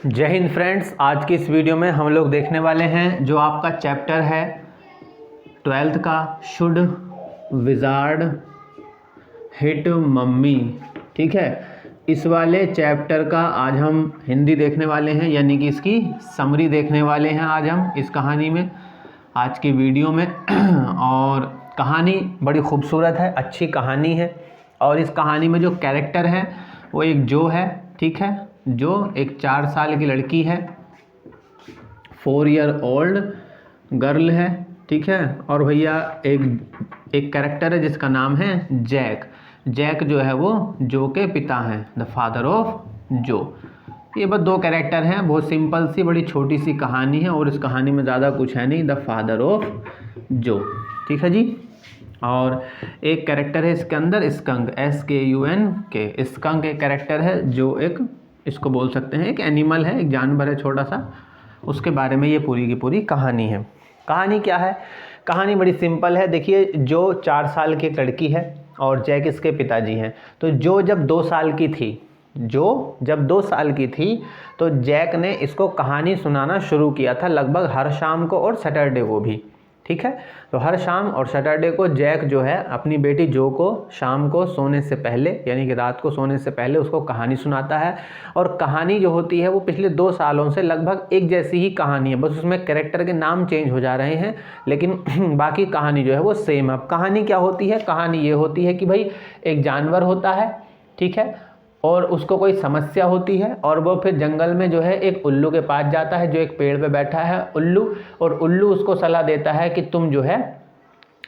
जय हिंद फ्रेंड्स। आज की इस वीडियो में हम लोग देखने वाले हैं जो आपका चैप्टर है 12th का शुड विजार्ड हिट मम्मी। ठीक है, इस वाले चैप्टर का आज हम हिंदी देखने वाले हैं, यानी कि इसकी समरी देखने वाले हैं आज हम इस कहानी में, आज की वीडियो में। और कहानी बड़ी खूबसूरत है, अच्छी कहानी है। और इस कहानी में जो कैरेक्टर है वो एक जो है, ठीक है, जो एक 4 साल की लड़की है, 4 ईयर ओल्ड गर्ल है, ठीक है। और भैया एक कैरेक्टर है जिसका नाम है जैक। जैक जो है वो जो के पिता हैं, द फादर ऑफ जो। ये बस 2 कैरेक्टर हैं, बहुत सिंपल सी बड़ी छोटी सी कहानी है और इस कहानी में ज़्यादा कुछ है नहीं, द फादर ऑफ जो, ठीक है जी। और एक कैरेक्टर है इसके अंदर स्कंक, SKUNK। स्कंक एक कैरेक्टर है जो एक, इसको बोल सकते हैं एक एनिमल है, एक जानवर है छोटा सा, उसके बारे में ये पूरी की पूरी कहानी है। कहानी क्या है? कहानी बड़ी सिंपल है। देखिए, जो 4 साल की एक लड़की है और जैक इसके पिताजी हैं। तो जो जब 2 साल की थी, जो जब 2 साल की थी तो जैक ने इसको कहानी सुनाना शुरू किया था, लगभग हर शाम को और सैटरडे को भी, ठीक है। तो हर शाम और सैटरडे को जैक जो है अपनी बेटी जो को शाम को सोने से पहले, यानी कि रात को सोने से पहले उसको कहानी सुनाता है। और कहानी जो होती है वो पिछले 2 सालों से लगभग एक जैसी ही कहानी है, बस उसमें कैरेक्टर के नाम चेंज हो जा रहे हैं, लेकिन बाकी कहानी जो है वो सेम है। अब कहानी क्या होती है? कहानी ये होती है कि भाई एक जानवर होता है, ठीक है, और उसको कोई समस्या होती है और वो फिर जंगल में जो है एक उल्लू के पास जाता है जो एक पेड़ पे बैठा है उल्लू, और उल्लू उसको सलाह देता है कि तुम जो है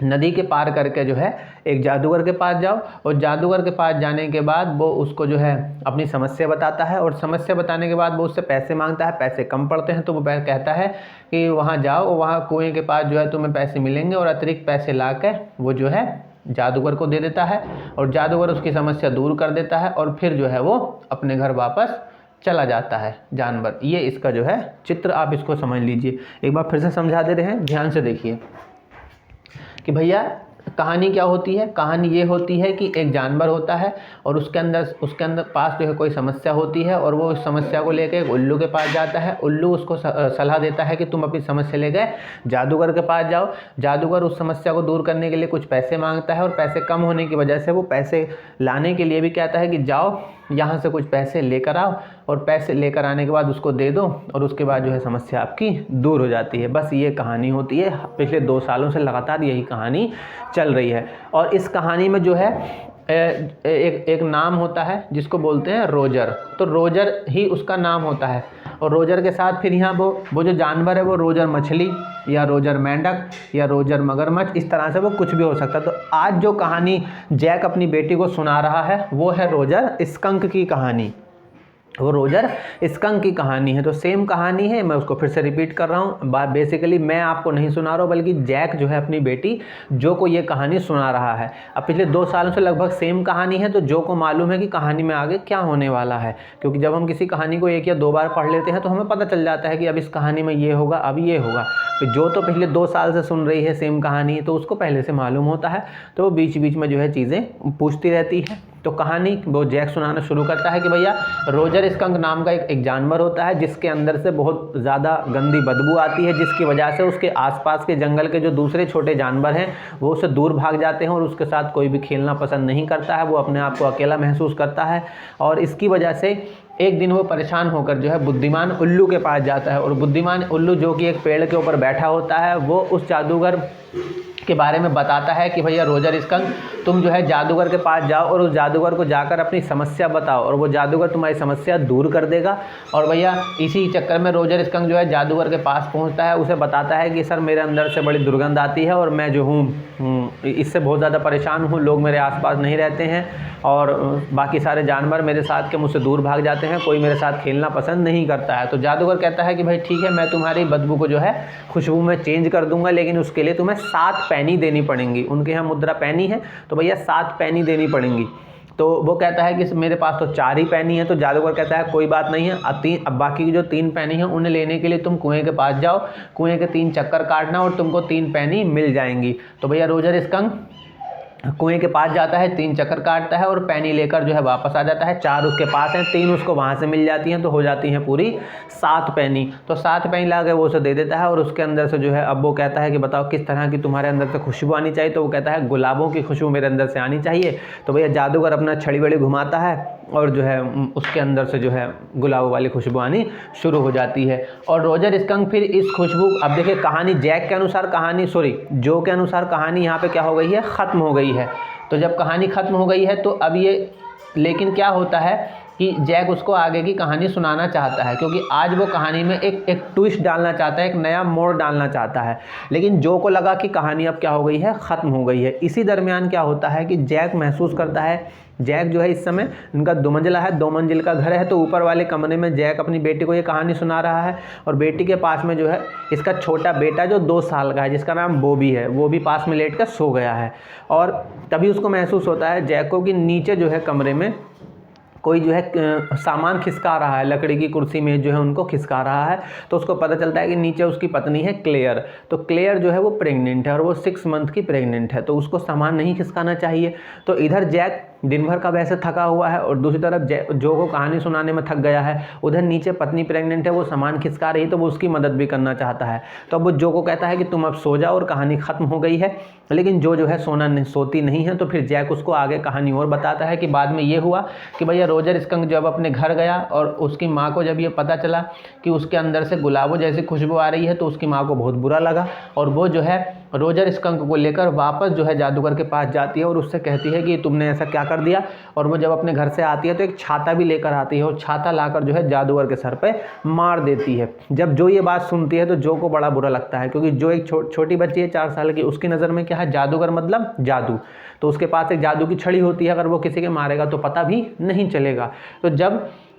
नदी के पार करके जो है एक जादूगर के पास जाओ। और जादूगर के पास जाने के बाद वो उसको जो है अपनी समस्या बताता है, और समस्या बताने के बाद वो उससे पैसे मांगता है। पैसे कम पड़ते हैं तो वो कहता है कि वहाँ जाओ, वहाँ कुएँ के पास जो है तुम्हें पैसे मिलेंगे, और अतिरिक्त पैसे ला के वो जो है जादूगर को दे देता है और जादूगर उसकी समस्या दूर कर देता है, और फिर जो है वो अपने घर वापस चला जाता है जानवर। ये इसका जो है चित्र, आप इसको समझ लीजिए। एक बार फिर से समझा दे रहे हैं, ध्यान से देखिए कि भैया कहानी क्या होती है। कहानी ये होती है कि एक जानवर होता है और उसके अंदर पास जो है कोई समस्या होती है, और वो उस समस्या को लेकर एक उल्लू के पास जाता है। उल्लू उसको सलाह देता है कि तुम अपनी समस्या लेकर जादूगर के पास जाओ। जादूगर उस समस्या को दूर करने के लिए कुछ पैसे मांगता है, और पैसे कम होने की वजह से वो पैसे लाने के लिए भी कहता है कि जाओ यहाँ से कुछ पैसे लेकर आओ, और पैसे लेकर आने के बाद उसको दे दो, और उसके बाद जो है समस्या आपकी दूर हो जाती है। बस ये कहानी होती है। पिछले 2 सालों से लगातार यही कहानी चल रही है। और इस कहानी में जो है एक नाम होता है जिसको बोलते हैं रोजर। तो रोजर ही उसका नाम होता है, और रोजर के साथ फिर यहाँ वो जो जानवर है वो रोजर मछली या रोजर मेंढक या रोजर मगरमच्छ, इस तरह से वो कुछ भी हो सकता है। तो आज जो कहानी जैक अपनी बेटी को सुना रहा है वो है रोजर स्कंक की कहानी। वो रोजर स्कंक की कहानी है। तो सेम कहानी है, मैं उसको फिर से रिपीट कर रहा हूँ। बेसिकली मैं आपको नहीं सुना रहा हूँ, बल्कि जैक जो है अपनी बेटी जो को ये कहानी सुना रहा है। अब पिछले 2 सालों से लगभग सेम कहानी है, तो जो को मालूम है कि कहानी में आगे क्या होने वाला है, क्योंकि जब हम किसी कहानी को 1 या 2 बार पढ़ लेते हैं तो हमें पता चल जाता है कि अब इस कहानी में ये होगा, अब ये होगा। तो जो तो पिछले 2 साल से सुन रही है सेम कहानी, तो उसको पहले से मालूम होता है, तो वो बीच बीच में जो है चीज़ें पूछती रहती है। तो कहानी वो जैक सुनाना शुरू करता है कि भैया रोजर स्कंक नाम का एक जानवर होता है जिसके अंदर से बहुत ज़्यादा गंदी बदबू आती है, जिसकी वजह से उसके आसपास के जंगल के जो दूसरे छोटे जानवर हैं वो उससे दूर भाग जाते हैं, और उसके साथ कोई भी खेलना पसंद नहीं करता है। वो अपने आप को अकेला महसूस करता है, और इसकी वजह से एक दिन वो परेशान होकर जो है बुद्धिमान उल्लू के पास जाता है। और बुद्धिमान उल्लू जो कि एक पेड़ के ऊपर बैठा होता है, वो उस जादूगर के बारे में बताता है कि भैया रोजर स्कंक, तुम जो है जादूगर के पास जाओ और उस जादूगर को जाकर अपनी समस्या बताओ, और वो जादूगर तुम्हारी समस्या दूर कर देगा। और भैया इसी चक्कर में रोजर स्कंक जो है जादूगर के पास पहुंचता है, उसे बताता है कि सर मेरे अंदर से बड़ी दुर्गंध आती है, और मैं जो हूँ इससे बहुत ज़्यादा परेशान हूँ, लोग मेरे आसपास नहीं रहते हैं, और बाकी सारे जानवर मेरे साथ के मुझसे दूर भाग जाते हैं, कोई मेरे साथ खेलना पसंद नहीं करता है। तो जादूगर कहता है कि भाई ठीक है, मैं तुम्हारी बदबू को जो है खुशबू में चेंज कर दूंगा, लेकिन उसके लिए तुम्हें 7 पैनी देनी पड़ेंगी। उनके यहाँ मुद्रा पैनी है, तो भैया 7 पैनी देनी पड़ेंगी। तो वो कहता है कि मेरे पास तो 4 ही पैनी है। तो जादूगर कहता है कोई बात नहीं है, अब बाकी की जो 3 पैनी है उन्हें लेने के लिए तुम कुएं के पास जाओ, कुएं के 3 चक्कर काटना और तुमको 3 पैनी मिल जाएंगी। तो भैया रोजर स्कंक कुएं के पास जाता है, 3 चक्कर काटता है और पैनी लेकर जो है वापस आ जाता है। 4 उसके पास हैं, 3 उसको वहाँ से मिल जाती हैं, तो हो जाती हैं पूरी 7 पैनी। तो 7 पैनी ला के वो उसे दे देता है और उसके अंदर से जो है अब वो कहता है कि बताओ किस तरह की तुम्हारे अंदर से खुशबू आनी चाहिए। तो वो कहता है गुलाबों की खुशबू मेरे अंदर से आनी चाहिए। तो भैया जादूगर अपना छड़ी बड़ी घुमाता है और जो है उसके अंदर से जो है गुलाबों वाली खुशबू आनी शुरू हो जाती है। और रोजर स्कंक फिर इस खुशबू, अब देखिए कहानी जैक के अनुसार, जो के अनुसार कहानी यहाँ पे क्या हो गई है, ख़त्म हो गई है। तो जब कहानी ख़त्म हो गई है तो अब ये, लेकिन क्या होता है कि जैक उसको आगे की कहानी सुनाना चाहता है, क्योंकि आज वो कहानी में एक ट्विस्ट डालना चाहता है, एक नया मोड़ डालना चाहता है। लेकिन जो को लगा कि कहानी अब क्या हो गई है, ख़त्म हो गई है। इसी दरमियान क्या होता है कि जैक महसूस करता है, जैक जो है इस समय उनका 2 मंजिला है, 2 मंजिल का घर है। तो ऊपर वाले कमरे में जैक अपनी बेटी को ये कहानी सुना रहा है और बेटी के पास में जो है इसका छोटा बेटा जो 2 साल का है, जिसका नाम बॉबी है, वो भी पास में लेट कर सो गया है। और तभी उसको महसूस होता है जैक को कि नीचे जो है कमरे में कोई जो है सामान खिसका रहा है, लकड़ी की कुर्सी में जो है उनको खिसका रहा है। तो उसको पता चलता है कि नीचे उसकी पत्नी है क्लेयर। तो क्लेयर जो है वो प्रेग्नेंट है और वो 6 मंथ की प्रेग्नेंट है, तो उसको सामान नहीं खिसकाना चाहिए। तो इधर जैक दिन भर का वैसे थका हुआ है और दूसरी तरफ जो को कहानी सुनाने में थक गया है। उधर नीचे पत्नी प्रेग्नेंट है, वो सामान खिसका रही है, तो वो उसकी मदद भी करना चाहता है। तो अब वो जो को कहता है कि तुम अब सो जाओ और कहानी ख़त्म हो गई है। लेकिन जो है सोती नहीं है। तो फिर जैक उसको आगे कहानी और बताता है कि बाद में ये हुआ कि भैया रोजर स्कंक जब अपने घर गया और उसकी माँ को जब ये पता चला कि उसके अंदर से गुलाबों जैसी खुशबू आ रही है, तो उसकी माँ को बहुत बुरा लगा और वो जो है रोजर स्कंक को लेकर वापस जो है जादूगर के पास जाती है और उससे कहती है कि तुमने ऐसा क्या कर दिया। और वो जब अपने घर से आती है तो एक छाता भी लेकर आती है और छाता लाकर जो है जादूगर के सर पे मार देती है। जब जो ये बात सुनती है तो जो को बड़ा बुरा लगता है, क्योंकि जो एक छोटी बच्ची है 4 साल की, उसकी नज़र में क्या है, जादूगर मतलब जादू। तो उसके पास एक जादू की छड़ी होती है, अगर वो किसी के मारेगा तो पता भी नहीं चलेगा। तो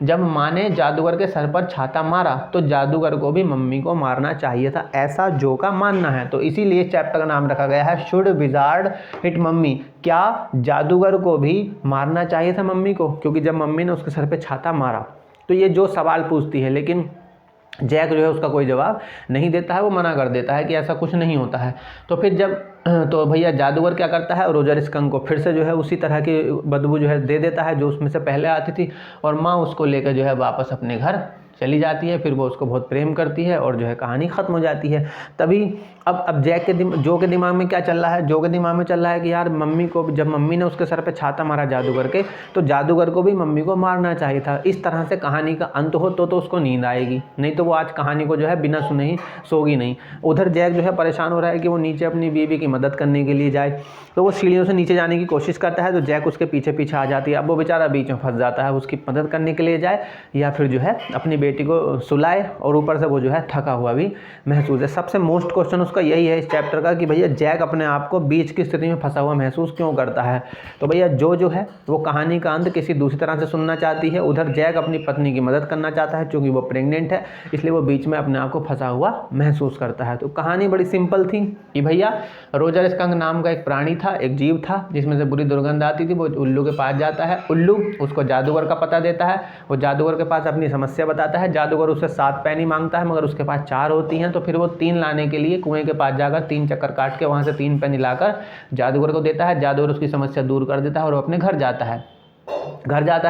जब माँ ने जादूगर के सर पर छाता मारा तो जादूगर को भी मम्मी को मारना चाहिए था, ऐसा जो का मानना है। तो इसीलिए चैप्टर का नाम रखा गया है शुड विजार्ड हिट मम्मी। क्या जादूगर को भी मारना चाहिए था मम्मी को, क्योंकि जब मम्मी ने उसके सर पे छाता मारा। तो ये जो सवाल पूछती है, लेकिन जैक जो है उसका कोई जवाब नहीं देता है, वो मना कर देता है कि ऐसा कुछ नहीं होता है। तो फिर तो भैया जादूगर क्या करता है, रोजर स्कंक को फिर से जो है उसी तरह की बदबू जो है दे देता है जो उसमें से पहले आती थी, और माँ उसको लेकर जो है वापस अपने घर चली जाती है। फिर वो उसको बहुत प्रेम करती है और जो है कहानी ख़त्म हो जाती है। तभी अब जो के दिमाग में क्या चल रहा है, जो के दिमाग में चल रहा है कि यार मम्मी को, जब मम्मी ने उसके सर पे छाता मारा जादूगर के, तो जादूगर को भी मम्मी को मारना चाहिए था। इस तरह से कहानी का अंत हो तो उसको नींद आएगी, नहीं तो वो आज कहानी को जो है बिना सुने ही सोगी नहीं। उधर जैक जो है परेशान हो रहा है कि वो नीचे अपनी बीवी की मदद करने के लिए जाए। तो वो सीढ़ियों से नीचे जाने की कोशिश करता है, तो जैक उसके पीछे पीछे आ जाती है। अब वो बेचारा बीच में फंस जाता है, उसकी मदद करने के लिए जाए या फिर जो है अपनी बेटी को सुलाए, और ऊपर से वो जो है थका हुआ भी महसूस है। सबसे मोस्ट क्वेश्चन उसका यही है इस चैप्टर का कि भैया जैक अपने आप को बीच की स्थिति में फंसा हुआ महसूस क्यों करता है। तो भैया जो है वो कहानी का अंत किसी दूसरी तरह से सुनना चाहती है, उधर जैक अपनी पत्नी की मदद करना चाहता है क्योंकि वो प्रेग्नेंट है, इसलिए वो बीच में अपने आप को फंसा हुआ महसूस करता है। तो कहानी बड़ी सिंपल थी कि भैया रोजर स्कंक नाम का एक प्राणी था, एक जीव था जिसमें से बुरी दुर्गंध आती थी। वो उल्लू के पास जाता है, उल्लू उसको जादूगर का पता देता है, वो जादूगर के पास अपनी समस्या बताता है। जादूगर उससे 7 पैनी मांगता है, मगर उसके पास 4 होती हैं। तो फिर वो 3 लाने के लिए कुएं के पास जाकर 3 चक्कर काट के वहाँ से 3 पैनी लाकर जादूगर को देता है। जादूगर उसकी समस्या दूर कर देता है और वो अपने घर जाता है।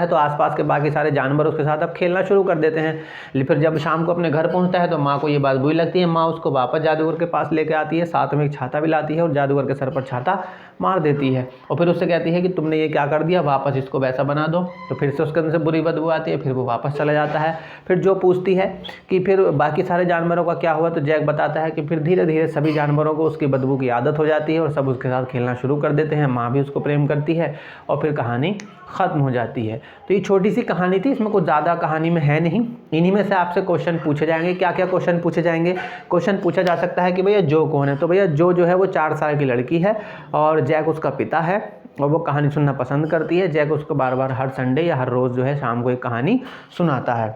तो आसपास के बाकी सारे जानवर उसके साथ अब खेलना शुरू कर देते हैं। फिर जब शाम को अपने घर पहुंचता है तो माँ को ये बात बुरी लगती है। माँ उसको वापस जादूगर के पास लेके आती है, साथ में एक छाता भी लाती है और जादूगर के सर पर छाता मार देती है। और फिर उससे कहती है कि तुमने ये क्या कर दिया, वापस इसको वैसा बना दो। तो फिर से उसके अंदर से बुरी बदबू आती है, फिर वो वापस चला जाता है। फिर जो पूछती है कि फिर बाकी सारे जानवरों का क्या हुआ, तो जैक बताता है कि फिर धीरे धीरे सभी जानवरों को उसकी बदबू की आदत हो जाती है और सब उसके साथ खेलना शुरू कर देते हैं। माँ भी उसको प्रेम करती है और फिर कहानी ख़त्म हो जाती है। तो ये छोटी सी कहानी थी, इसमें कुछ ज़्यादा कहानी में है नहीं। इन्हीं में से आपसे क्वेश्चन पूछे जाएंगे। क्या क्या क्वेश्चन पूछे जाएंगे? क्वेश्चन पूछा जा सकता है कि भैया जो कौन है। तो भैया जो है वो 4 साल की लड़की है और जैक उसका पिता है और वो कहानी सुनना पसंद करती है। जैक उसको बार बार हर संडे या हर रोज़ जो है शाम को एक कहानी सुनाता है।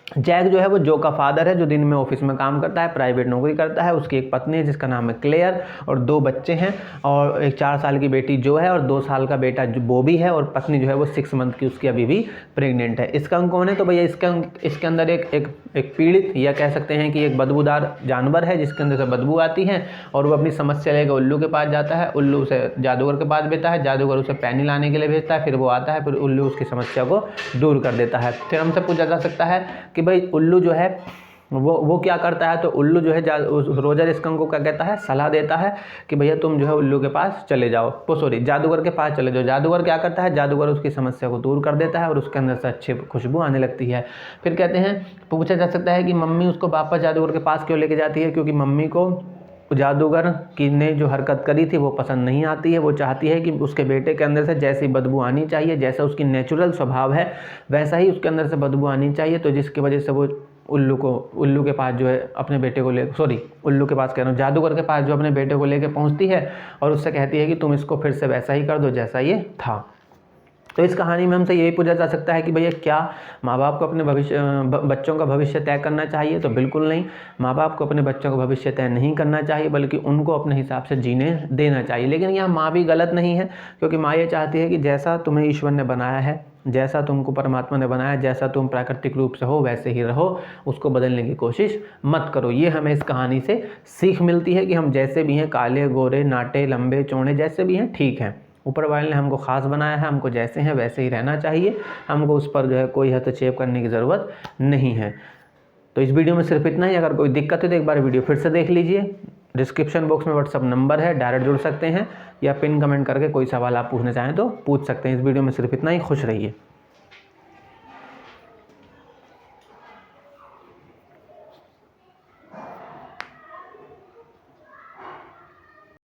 जैक जो है वो जो का फादर है, जो दिन में ऑफिस में काम करता है, प्राइवेट नौकरी करता है। उसकी एक पत्नी है जिसका नाम है क्लेयर और 2 बच्चे हैं, और एक 4 साल की बेटी जो है और 2 साल का बेटा जो बॉबी है, और पत्नी जो है वो 6 मंथ की उसकी अभी भी प्रेग्नेंट है। इसका अंक कौन है? तो भैया इसके अंदर एक पीड़ित या कह सकते हैं कि एक बदबूदार जानवर है जिसके अंदर से बदबू आती है, और वो अपनी समस्या लेकर उल्लू के पास जाता है। उल्लू उसे जादूगर के पास भेजता है, जादूगर उसे पैनी लाने के लिए भेजता है, फिर वो आता है, फिर उल्लू उसकी समस्या को दूर कर देता है। फिर हमसे पूछा जा सकता है कि भाई उल्लू जो है वो क्या करता है? तो उल्लू जो है रोजर स्कंक को क्या कहता है? सलाह देता है कि भैया तुम जो है उल्लू के पास चले जाओ, जादूगर के पास चले जाओ। जादूगर क्या करता है? जादूगर उसकी समस्या को दूर कर देता है और उसके अंदर से अच्छी खुशबू आने लगती है। फिर कहते हैं, पूछा जा सकता है कि मम्मी उसको वापस जादूगर के पास क्यों लेके जाती है? क्योंकि मम्मी को जादूगर की ने जो हरकत करी थी वो पसंद नहीं आती है। वो चाहती है कि उसके बेटे के अंदर से जैसी बदबू आनी चाहिए, जैसा उसकी नेचुरल स्वभाव है वैसा ही उसके अंदर से बदबू आनी चाहिए। तो जिसकी वजह से वो उल्लू के पास जो है अपने बेटे को उल्लू के पास कह रहा हूँ, जादूगर के पास जो अपने बेटे को लेके पहुँचती है और उससे कहती है कि तुम इसको फिर से वैसा ही कर दो जैसा ये था। तो इस कहानी में हमसे यही पूछा जा सकता है कि भैया क्या माँ बाप को अपने बच्चों का भविष्य तय करना चाहिए? तो बिल्कुल नहीं, माँ बाप को अपने बच्चों का भविष्य तय नहीं करना चाहिए, बल्कि उनको अपने हिसाब से जीने देना चाहिए। लेकिन यहाँ माँ भी गलत नहीं है, क्योंकि माँ ये चाहती है कि जैसा तुम्हें ईश्वर ने बनाया है, जैसा तुमको परमात्मा ने बनाया, जैसा तुम प्राकृतिक रूप से हो वैसे ही रहो, उसको बदलने की कोशिश मत करो। ये हमें इस कहानी से सीख मिलती है कि हम जैसे भी हैं, काले गोरे नाटे लंबे चौड़े जैसे भी हैं ठीक हैं, ऊपर वाले ने हमको ख़ास बनाया है, हमको जैसे हैं वैसे ही रहना चाहिए, हमको उस पर जो है कोई हस्तक्षेप करने की ज़रूरत नहीं है। तो इस वीडियो में सिर्फ इतना ही। अगर कोई दिक्कत है तो एक बार वीडियो फिर से देख लीजिए। डिस्क्रिप्शन बॉक्स में व्हाट्सअप नंबर है, डायरेक्ट जुड़ सकते हैं, या पिन कमेंट करके कोई सवाल आप पूछना चाहें तो पूछ सकते हैं। इस वीडियो में सिर्फ इतना ही। खुश रहिए।